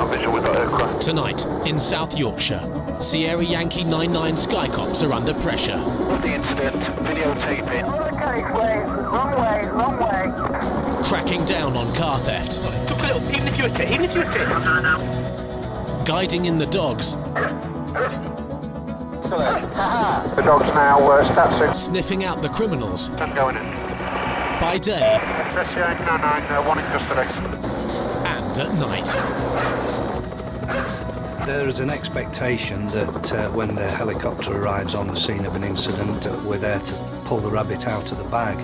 visual with that aircraft. Tonight, in South Yorkshire, Sierra Yankee 99 Sky Cops are under pressure. The incident, videotaping. Wrong way. Cracking down on car theft. Took a little, even if you were it. Guiding in the dogs. Excellent. The dog's now stats Sniffing out the criminals. I'm going in. By day Yankee 99, one in custody. and at night. There is an expectation that when the helicopter arrives on the scene of an incident, we're there to pull the rabbit out of the bag.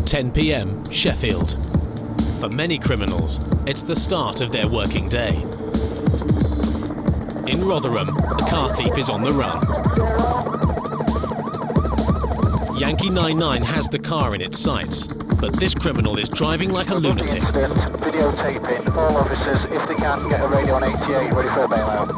10 p.m, Sheffield. For many criminals, it's the start of their working day. In Rotherham, a car thief is on the run. Yankee 99 has the car in its sights, but this criminal is driving like a lunatic. Incident, videotaping. All officers, if they can, get a radio on 88 ready for a bailout.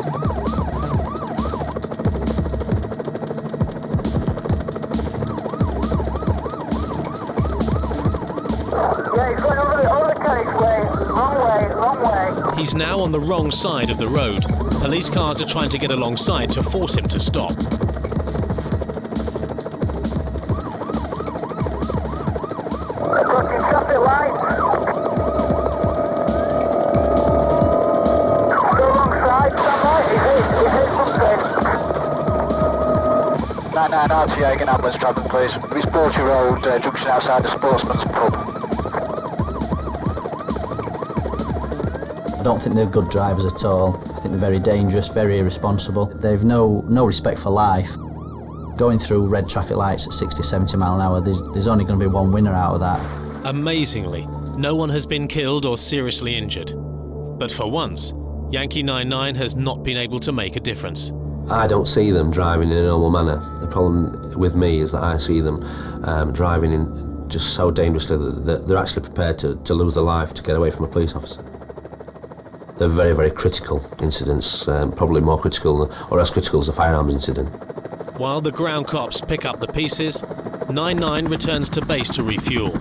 Yeah, he's going over the carriageway. Wrong way. He's now on the wrong side of the road. Police cars are trying to get alongside to force him to stop. Approaching traffic lights. Go alongside, stand right. He hit something. 99 RTA, get ambulance traffic please. Reach Borgy Road, junction outside the Sportsman's Pub. I don't think they're good drivers at all. I think they're very dangerous, very irresponsible. They've no respect for life. Going through red traffic lights at 60, 70 mile an hour, there's only going to be one winner out of that. Amazingly, no one has been killed or seriously injured. But for once, Yankee 99 has not been able to make a difference. I don't see them driving in a normal manner. The problem with me is that I see them driving in just so dangerously that they're actually prepared to lose their life to get away from a police officer. They're very, very critical incidents, probably more critical or as critical as a firearms incident. While the ground cops pick up the pieces, 99 returns to base to refuel.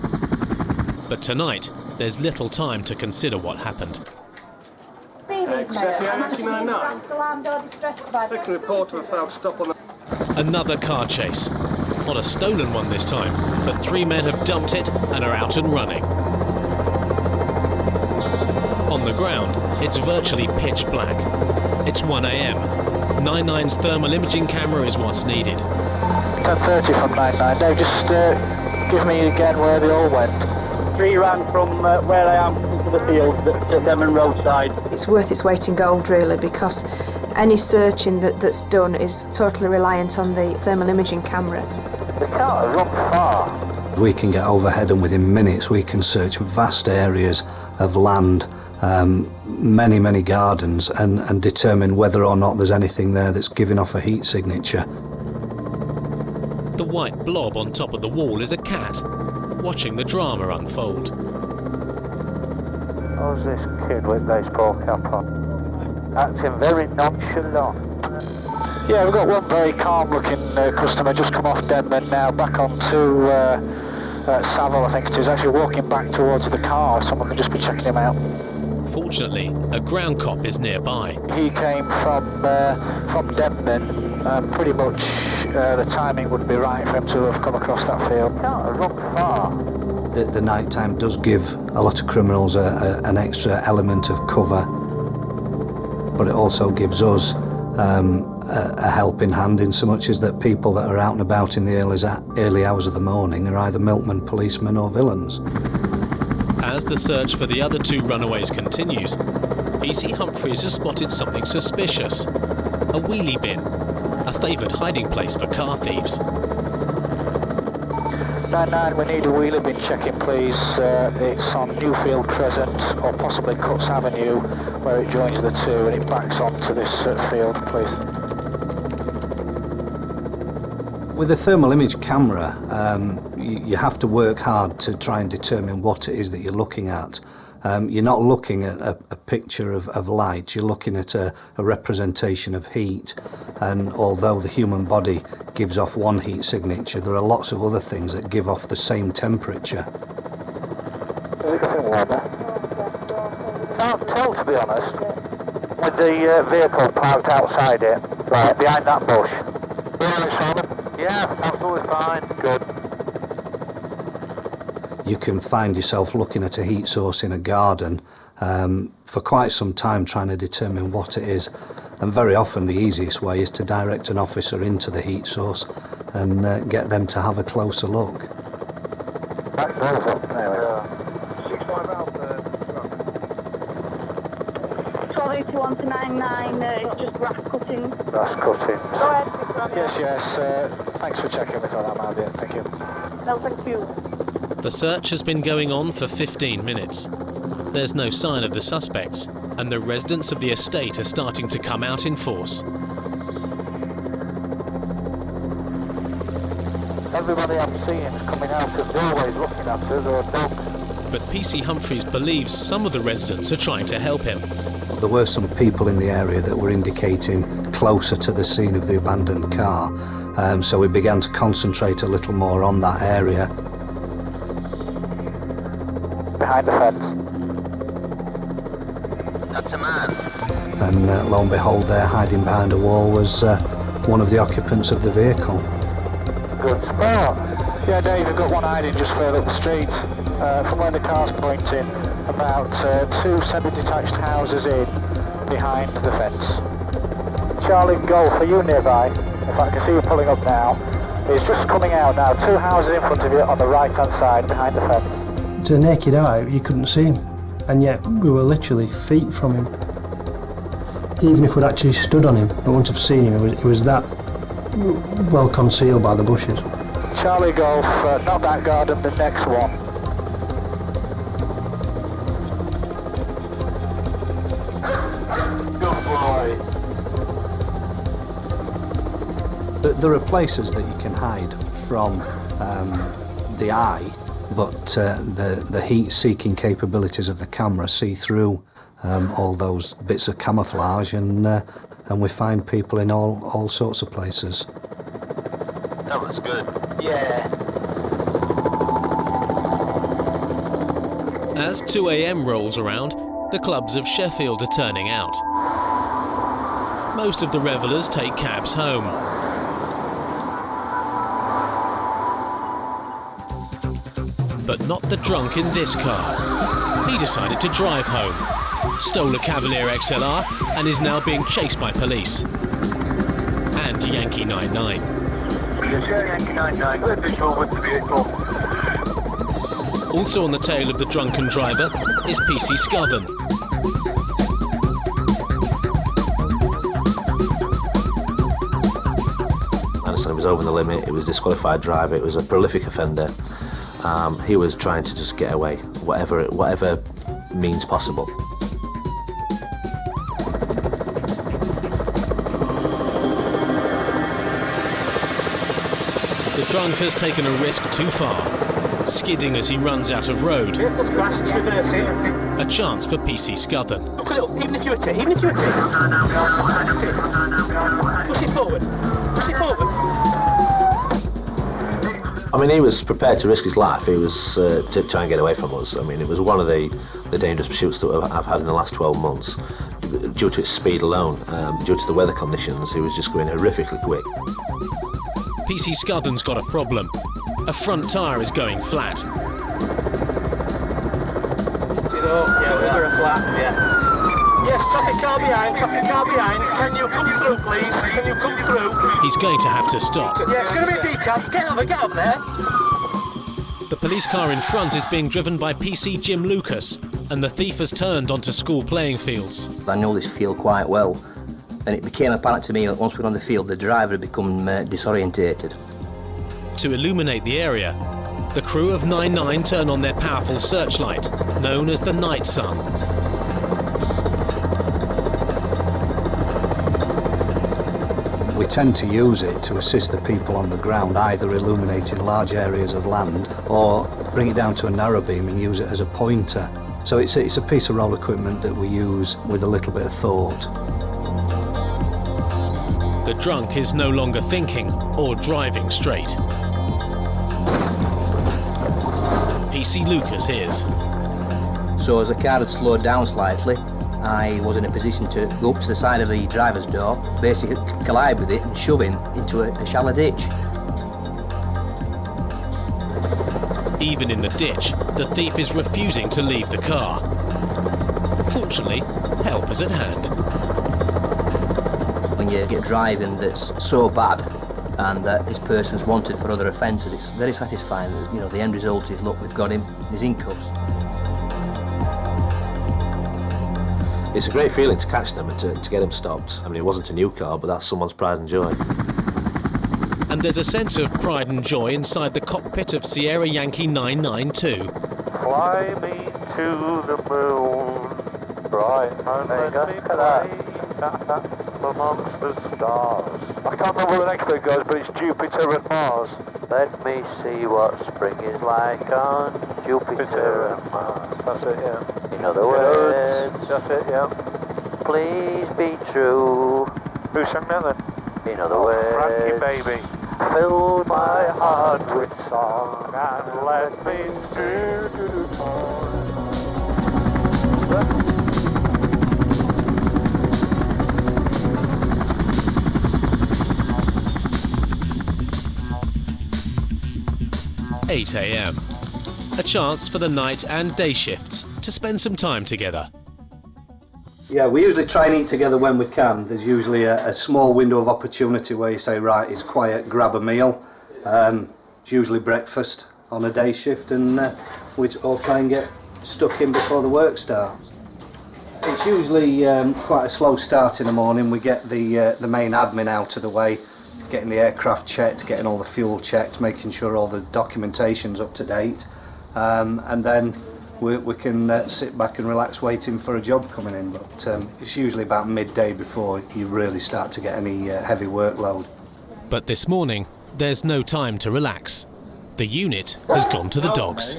But tonight, there's little time to consider what happened. Excess Yankee 99. Take a report of a foul stop on the... Another car chase. Not a stolen one this time, but 3 men have dumped it and are out and running. On the ground, it's virtually pitch black. It's 1 a.m. 99's thermal imaging camera is what's needed. 10:30 from 99. Dave, just give me again where they all went. 3 ran from where I am into the field at Devon roadside. It's worth its weight in gold, really, because any searching that's done is totally reliant on the thermal imaging camera. They can't have run far. We can get overhead and within minutes we can search vast areas of land, many gardens, and determine whether or not there's anything there that's giving off a heat signature. The white blob on top of the wall is a cat, watching the drama unfold. How's this kid with baseball cap on? Acting very nonchalant. Yeah, we've got one very calm looking customer just come off Denman now, back onto Savile I think it is, actually walking back towards the car. Someone can just be checking him out. Fortunately, a ground cop is nearby. He came from Denman. Pretty much the timing would be right for him to have come across that field. Can't have run far. The night time does give a lot of criminals an extra element of cover, but it also gives us a helping hand in so much as that people that are out and about in the early hours of the morning are either milkmen, policemen or villains. As the search for the other 2 runaways continues, PC Humphreys has spotted something suspicious. A wheelie bin, a favoured hiding place for car thieves. 99, we need a wheelie bin check-in please. It's on Newfield Crescent or possibly Cuts Avenue. where it joins the two and it backs onto this field, please. With a thermal image camera, you have to work hard to try and determine what it is that you're looking at. You're not looking at a picture of light, you're looking at a representation of heat, and although the human body gives off one heat signature, there are lots of other things that give off the same temperature. Is it getting warmer? Can't tell, to be honest, with the vehicle parked outside it, right behind that bush. Yeah, absolutely fine. Good. You can find yourself looking at a heat source in a garden for quite some time trying to determine what it is, and very often the easiest way is to direct an officer into the heat source and get them to have a closer look. That goes up, anyway. 65 Alpha. 1281 to 99, it's just grass cutting. Grass cutting. Go ahead. Yes, thanks for checking with all that, my dear. Thank you. No, thank you. The search has been going on for 15 minutes. There's no sign of the suspects, and the residents of the estate are starting to come out in force. Everybody I'm seeing is coming out of doorways looking at us or dogs. But PC Humphreys believes some of the residents are trying to help him. There were some people in the area that were indicating closer to the scene of the abandoned car, so we began to concentrate a little more on that area. Behind the fence. That's a man. And lo and behold, there, hiding behind a wall, was one of the occupants of the vehicle. Good spot. Yeah, Dave, we've got one hiding just further up the street. From where the car's pointing, about 2 semi-detached houses in behind the fence. Charlie Golf, are you nearby? If I can see you pulling up now. He's just coming out now, 2 houses in front of you on the right-hand side behind the fence. To the naked eye, you couldn't see him, and yet we were literally feet from him. Even if we'd actually stood on him, we wouldn't have seen him. It was that well concealed by the bushes. Charlie Golf, not that garden, the next one. Good boy. There are places that you can hide from the eye, but the heat-seeking capabilities of the camera see through all those bits of camouflage, and we find people in all sorts of places. That was good. Yeah. As 2 a.m. rolls around, the clubs of Sheffield are turning out. Most of the revellers take cabs home. But not the drunk in this car. He decided to drive home, stole a Cavalier XLR and is now being chased by police. And Yankee 99. Yankee 99, we're visual with the vehicle. Also on the tail of the drunken driver is PC Scoven. Anderson was over the limit, it was a disqualified driver, it was a prolific offender. He was trying to just get away, whatever means possible. The drunk has taken a risk too far, skidding as he runs out of road. A chance for PC Scoven. Look it up, even if you're a tip, Push it forward. I mean, he was prepared to risk his life. He was to try and get away from us. I mean, it was one of the dangerous pursuits that I've had in the last 12 months. Due to its speed alone, due to the weather conditions, he was just going horrifically quick. PC Scoven's got a problem. A front tyre is going flat. Yes, traffic car behind. Can you come through, please? He's going to have to stop. Yeah, it's going to be a decaf. Get over there. The police car in front is being driven by PC Jim Lucas, and the thief has turned onto school playing fields. I know this field quite well, and it became apparent to me that once we were on the field, the driver had become disorientated. To illuminate the area, the crew of 99 turn on their powerful searchlight, known as the Night Sun. We tend to use it to assist the people on the ground, either illuminating large areas of land or bring it down to a narrow beam and use it as a pointer. So it's a piece of roll equipment that we use with a little bit of thought. The drunk is no longer thinking or driving straight. PC Lucas is. So as the car had slowed down slightly, I was in a position to go up to the side of the driver's door, basically collide with it and shove him into a shallow ditch. Even in the ditch, the thief is refusing to leave the car. Fortunately, help is at hand. When you get driving that's so bad and that this person's wanted for other offences, it's very satisfying. You know, the end result is, look, we've got him, he's in cuffs. It's a great feeling to catch them and to get them stopped. I mean, it wasn't a new car, but that's someone's pride and joy. And there's a sense of pride and joy inside the cockpit of Sierra Yankee 992. Fly me to the moon, bright moment amongst the stars. I can't remember what the next bit goes, but it's Jupiter and Mars. Let me see what spring is like on Jupiter and Mars. That's it, yeah. In other words, that's it, yeah. Please be true. Who sang that then? In other words, Frankie Baby. Fill my heart with song and let me do. 8 a.m. A chance for the night and day shifts to spend some time together. Yeah, we usually try and eat together when we can. There's usually a small window of opportunity where you say, right, it's quiet, grab a meal. It's usually breakfast on a day shift, and we all try and get stuck in before the work starts. It's usually quite a slow start in the morning. We get the main admin out of the way, getting the aircraft checked, getting all the fuel checked, making sure all the documentation's up to date, and then we can sit back and relax waiting for a job coming in. But it's usually about midday before you really start to get any heavy workload. But this morning, there's no time to relax. The unit has gone to the dogs.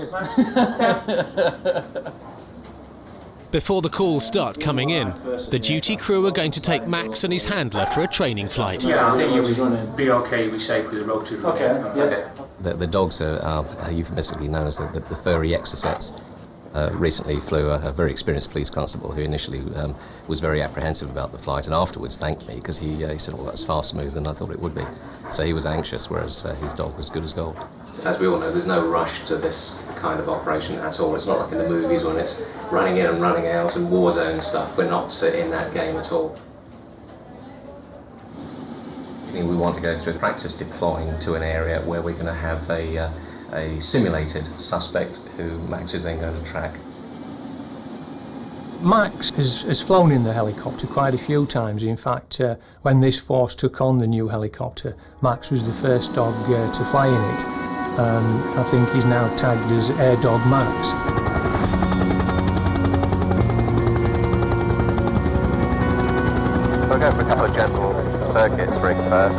Before the calls start coming in, the duty crew are going to take Max and his handler for a training flight. Yeah, I think you would be okay, be safe with the rotors. Okay. Okay. The dogs are euphemistically known as the furry exocets. Recently flew a very experienced police constable who initially was very apprehensive about the flight and afterwards thanked me because he said, well, that's far smoother than I thought it would be. So he was anxious, whereas his dog was good as gold. As we all know, there's no rush to this kind of operation at all. It's not like in the movies when it's running in and running out and war zone stuff. We're not in that game at all. We want to go through practice deploying to an area where we're going to have a simulated suspect who Max is then going to track. Max has flown in the helicopter quite a few times. In fact, when this force took on the new helicopter, Max was the first dog to fly in it. I think he's now tagged as Air Dog Max. We'll go for a couple of gentle circuits ring first.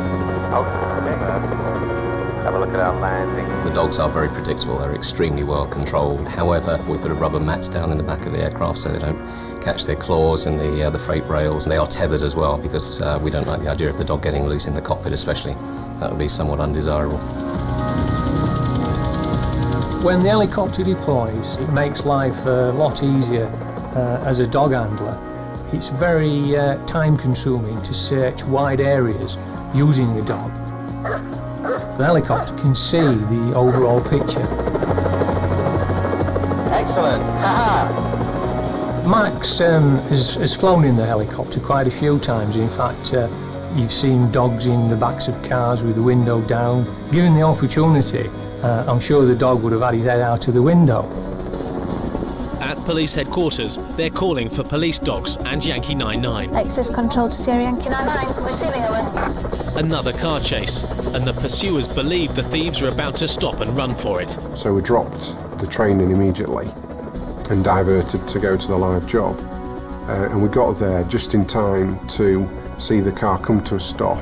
Have a look at our landing. The dogs are very predictable, they're extremely well controlled. However, we put a rubber mat down in the back of the aircraft so they don't catch their claws in the freight rails, and they are tethered as well because we don't like the idea of the dog getting loose in the cockpit especially. That would be somewhat undesirable. When the helicopter deploys, it makes life a lot easier as a dog handler. It's very time-consuming to search wide areas using the dog. The helicopter can see the overall picture. Excellent! Max has flown in the helicopter quite a few times. In fact, you've seen dogs in the backs of cars with the window down. Given the opportunity, I'm sure the dog would have had his head out of the window. At police headquarters, they're calling for police dogs and Yankee 99. Access control to Sierra Yankee 99, receiving over. Another car chase, and the pursuers believe the thieves are about to stop and run for it. So we dropped the training immediately and diverted to go to the live job. and we got there just in time to see the car come to a stop.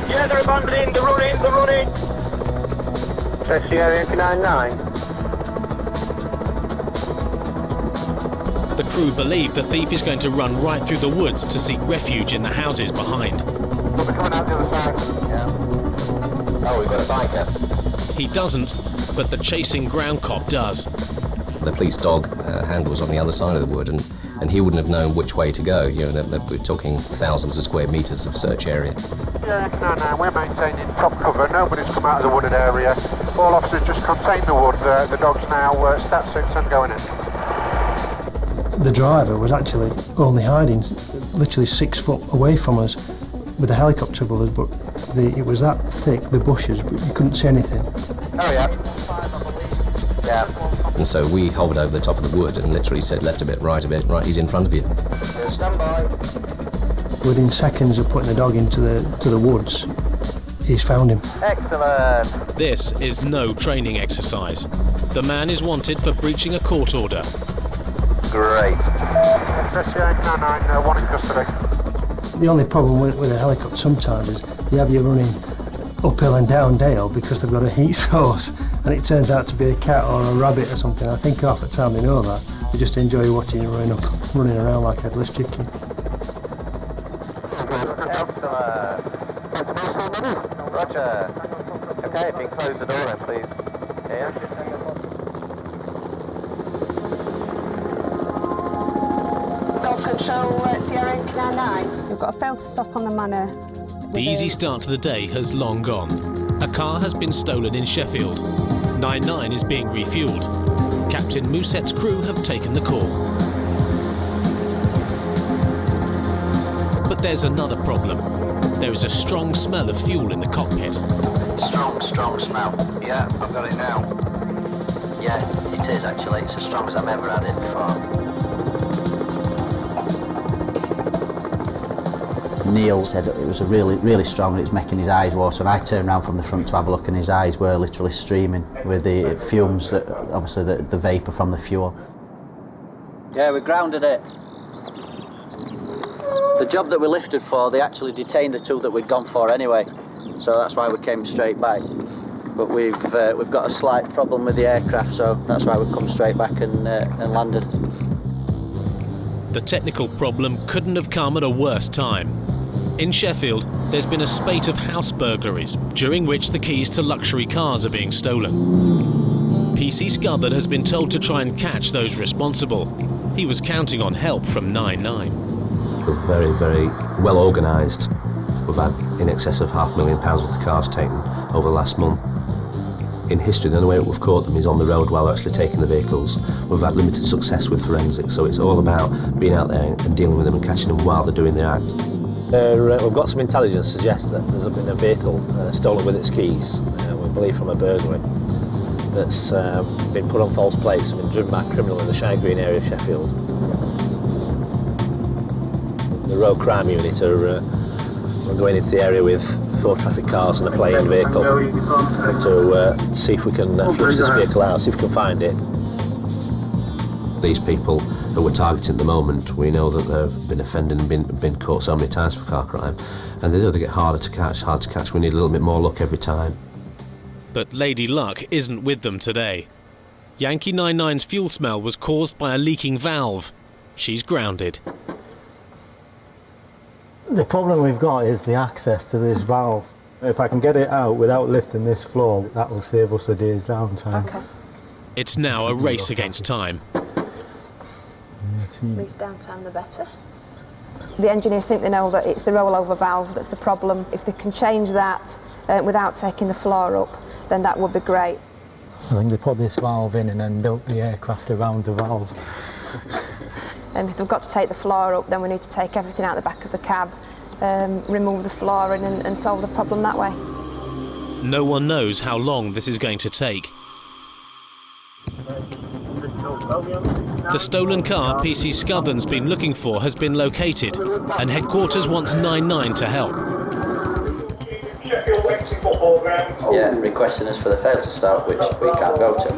Yeah, they're abandoning, they're running. That's the area 99. The crew believe the thief is going to run right through the woods to seek refuge in the houses behind. They're coming out the other side. Yeah. Oh, we've got a biker. He doesn't, but the chasing ground cop does. The police dog hand was on the other side of the wood, and he wouldn't have known which way to go. You know, we're talking thousands of square metres of search area. Yeah, no, we're maintaining top cover. Nobody's come out of the wooded area. All officers just contain the wood. The dog's now stat 6 and going in. The driver was actually only hiding literally 6 foot away from us with a helicopter above us, but it was that thick, the bushes, but you couldn't see anything. Oh, yeah. Yeah. And so we hovered over the top of the wood and literally said left a bit, right, he's in front of you. Stand by. Within seconds of putting the dog into the woods, he's found him. Excellent. This is no training exercise. The man is wanted for breaching a court order. Great. SCA 99, one in custody. The only problem with a helicopter sometimes is you have you running uphill and down dale because they've got a heat source, and it turns out to be a cat or a rabbit or something. I think half the time they know that. They just enjoy watching you running around like a headless chicken. Excellent. Roger. Okay, if you can close the door then, please. Yeah. Golf Control, Sierra 99. We've got a fail to stop on the manor. The easy start to the day has long gone. A car has been stolen in Sheffield. 99 is being refuelled. Captain Mousset's crew have taken the call. But there's another problem. There is a strong smell of fuel in the cockpit. Strong smell. Yeah, I've got it now. Yeah, it is actually. It's as strong as I've ever had it before. Neil said that it was really strong and it was making his eyes water, and I turned around from the front to have a look and his eyes were literally streaming with the fumes, that obviously the vapour from the fuel. Yeah, we grounded it. The job that we lifted for, they actually detained the two that we'd gone for anyway, so that's why we came straight back. But we've got a slight problem with the aircraft, so that's why we've come straight back and landed. The technical problem couldn't have come at a worse time. In Sheffield, there's been a spate of house burglaries, during which the keys to luxury cars are being stolen. PC Scuthard has been told to try and catch those responsible. He was counting on help from 99. We're very, very well organised. We've had in excess of £500,000 worth of cars taken over the last month. In history, the only way we've caught them is on the road while they're actually taking the vehicles. We've had limited success with forensics, so it's all about being out there and dealing with them and catching them while they're doing their act. We've got some intelligence that suggests that there's been a vehicle stolen with its keys, we believe from a burglary, that's been put on false plates and been driven by a criminal in the Shire Green area of Sheffield. The road crime unit are going into the area with 4 traffic cars and a plane vehicle to see if we can flush this vehicle out, see if we can find it. These people who we're targeting at the moment, we know that they've been offending and been caught so many times for car crime, and they do, they get harder to catch. We need a little bit more luck every time. But Lady Luck isn't with them today. Yankee 99's fuel smell was caused by a leaking valve. She's grounded. The problem we've got is the access to this valve. If I can get it out without lifting this floor, that will save us a day's downtime. Okay. It's now a race against time. The least downtime, the better. The engineers think they know that it's the rollover valve that's the problem. If they can change that without taking the floor up, then that would be great. I think they put this valve in and then built the aircraft around the valve. And if they've got to take the floor up, then we need to take everything out the back of the cab, remove the flooring and solve the problem that way. No one knows how long this is going to take. The stolen car PC Scuthard's been looking for has been located, and headquarters wants 99 to help. Yeah, requesting us for the fail to start, which we can't go to.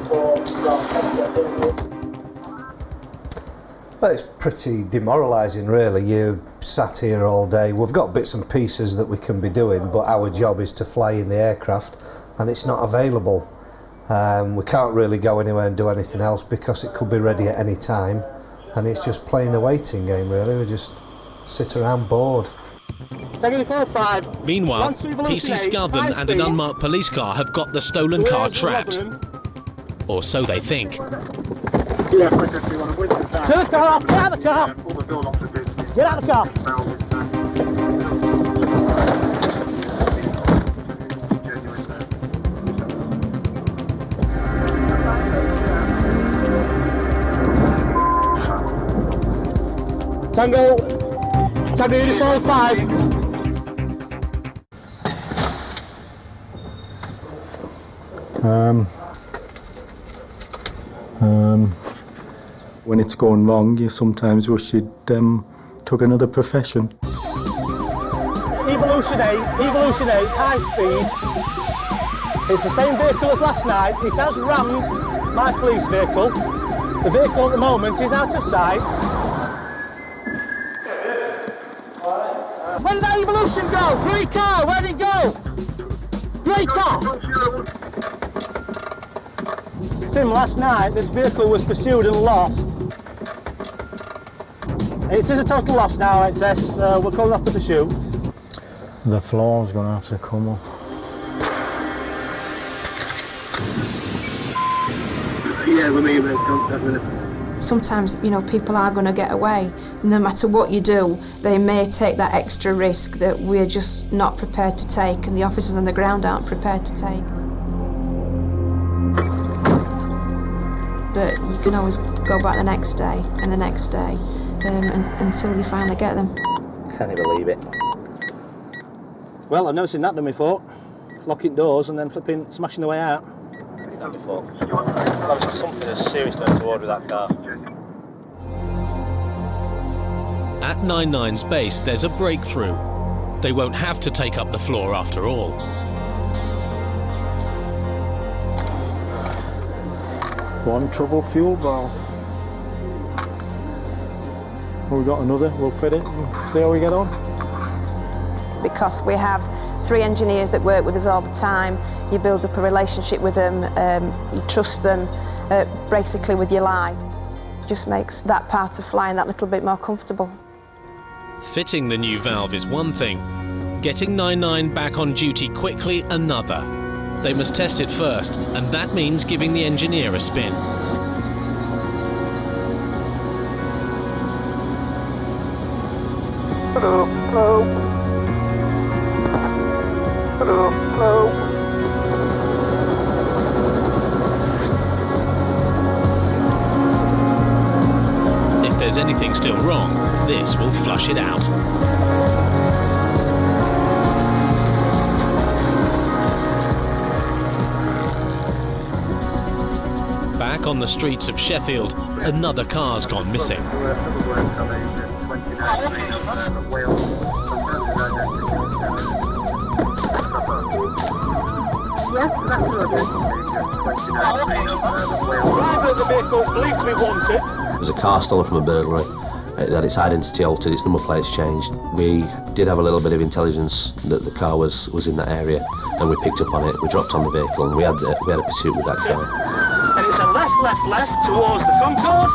Well, it's pretty demoralising, really. You sat here all day. We've got bits and pieces that we can be doing, but our job is to fly in the aircraft, and it's not available. We can't really go anywhere and do anything else because it could be ready at any time, and it's just playing the waiting game, really. We just sit around bored. Meanwhile, PC Scotland and an unmarked police car have got the stolen car trapped. Or so they think. Yeah, quicker if you want to win the car. Turn the car off, get out of the car! Get out of the car! Tango Uniform 5. When it's going wrong, you sometimes wish you'd took another profession. Evolution 8, high speed. It's the same vehicle as last night. It has rammed my police vehicle. The vehicle at the moment is out of sight. Where did that Evolution go? Grey car, where did it go? Grey car! Tim, last night this vehicle was pursued and lost. It is a total loss now, XS. We're calling off the pursuit. The floor's going to have to come up. Yeah, we're making contact with it. Sometimes, you know, people are going to get away. No matter what you do, they may take that extra risk that we're just not prepared to take, and the officers on the ground aren't prepared to take. But you can always go back the next day and the next day until you finally get them. Can't believe it. Well, I've never seen that done before. Locking doors and then flipping, smashing the way out. That before. That was something as serious toward with that car. At 99's base, there's a breakthrough. They won't have to take up the floor after all. One trouble fuel valve. We've got another, we'll fit it and see how we get on. Because we have 3 engineers that work with us all the time, you build up a relationship with them, you trust them, basically with your life. Just makes that part of flying that little bit more comfortable. Fitting the new valve is one thing, getting 99 back on duty quickly another. They must test it first, and that means giving the engineer a spin. Hello, hello. Hello, hello. If there's anything still wrong, this will flush it out. Back on the streets of Sheffield, another car's gone missing. There was a car stolen from a burglary. It had its identity altered, its number plates changed. We did have a little bit of intelligence that the car was in that area, and we picked up on it. We dropped on the vehicle, and we had a pursuit with that car. And it's a left towards the Concorde.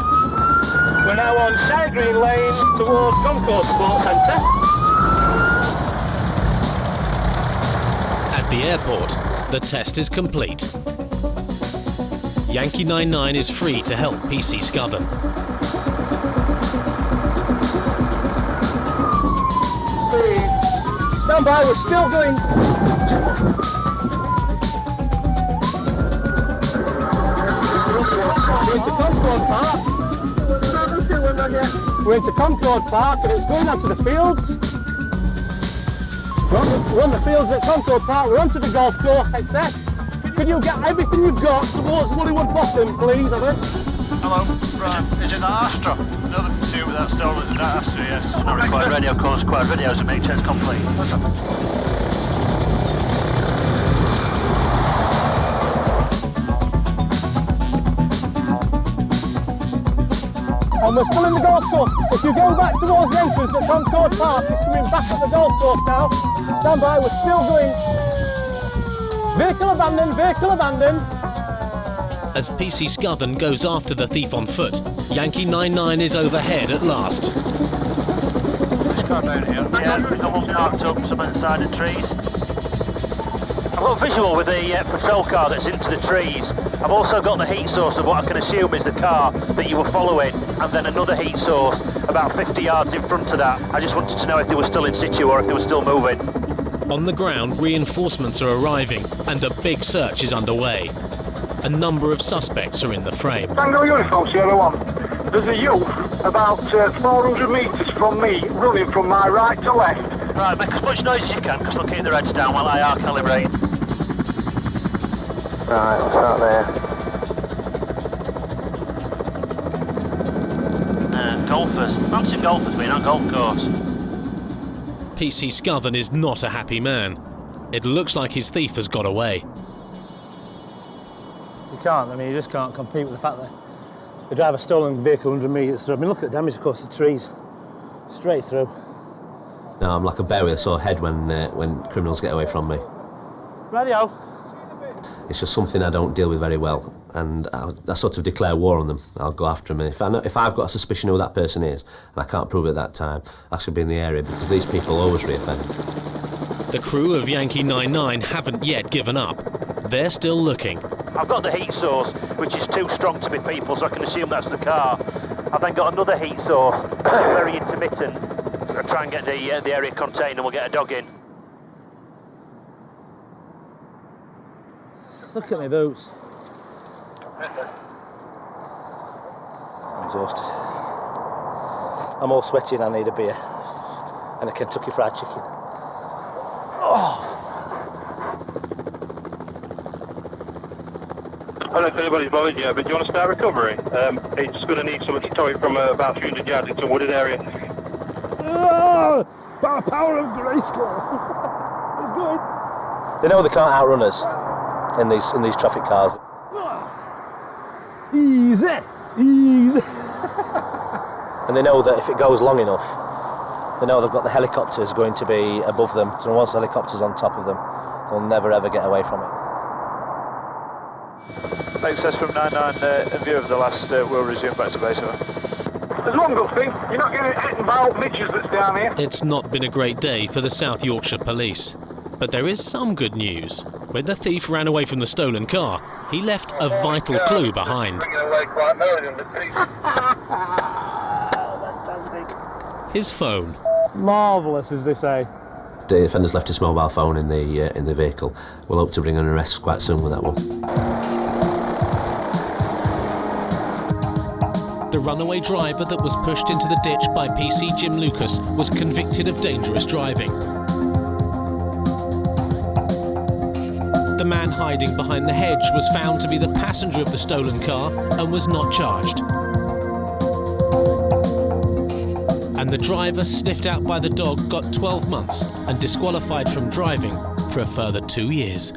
We're now on South Green Lane towards Concorde Sports Centre. At the airport, the test is complete. Yankee 99 is free to help PC Scotland. Stand by, we're still going. We're into Concorde Park. We're into Concorde Park and it's going onto the fields. We're on the fields at Concorde Park, we're onto the golf course, XS. Can you get everything you've got towards Woolywood Bottom, please, Evan? Hello, right, is it the Astra? No, the pursuit with that stolen, is that Astra, yes. Not required radio calls, required videos to make test complete. On and we're still in the golf course. If you go back towards the entrance at Concord Park, it's coming back at the golf course now. Stand by, we're still going. Vehicle abandoned, vehicle abandoned. As PC Scoven goes after the thief on foot, Yankee 99 is overhead at last. Just got down here. Yeah, someone's parked up some at the side of trees. I've got a visual with the patrol car that's into the trees. I've also got the heat source of what I can assume is the car that you were following, and then another heat source about 50 yards in front of that. I just wanted to know if they were still in situ or if they were still moving. On the ground, reinforcements are arriving and a big search is underway. A number of suspects are in the frame. Tango uniform, Sierra 1. There's a youth about 400 metres from me, running from my right to left. Right, make as much noise as you can, because they'll keep their heads down while I are calibrate. Right, we'll start there. Golfers. Fancy golfers being on golf course. PC Scoven is not a happy man. It looks like his thief has got away. You can't, I mean, you just can't compete with the fact that the driver stolen the vehicle 100 metres through. I mean, look at the damage across the trees. Straight through. No, I'm like a bear with a sore head when criminals get away from me. Radio. It's just something I don't deal with very well, and I sort of declare war on them. I'll go after them, and if I've got a suspicion who that person is, and I can't prove it at that time, I should be in the area, because these people always reoffend. The crew of Yankee 99 haven't yet given up. They're still looking. I've got the heat source, which is too strong to be people, so I can assume that's the car. I've then got another heat source, very intermittent. I'll try and get the area contained and we'll get a dog in. Look at my boots. I'm exhausted. I'm all sweaty and I need a beer. And a Kentucky Fried Chicken. Oh. I don't know if anybody's bothered yet, but do you want to start recovery? It's going to need someone to tow it from about 300 yards into a wooded area. Oh, by the power of Grayskull. It's good. They know they can't outrun us in these traffic cars. Easy, easy. And they know that if it goes long enough, they know they've got the helicopters going to be above them. So once the helicopter's on top of them, they'll never ever get away from it. Access from 99 in view of the last, we'll resume back to base. There's one good thing, you're not getting hit by old Mitches that's down here. It's not been a great day for the South Yorkshire police. But there is some good news. When the thief ran away from the stolen car, he left a vital clue behind. His phone. Marvellous, as they say. The offender's left his mobile phone in the vehicle. We'll hope to bring an arrest quite soon with that one. The runaway driver that was pushed into the ditch by PC Jim Lucas was convicted of dangerous driving. The man hiding behind the hedge was found to be the passenger of the stolen car and was not charged. And the driver sniffed out by the dog got 12 months and disqualified from driving for a further 2 years.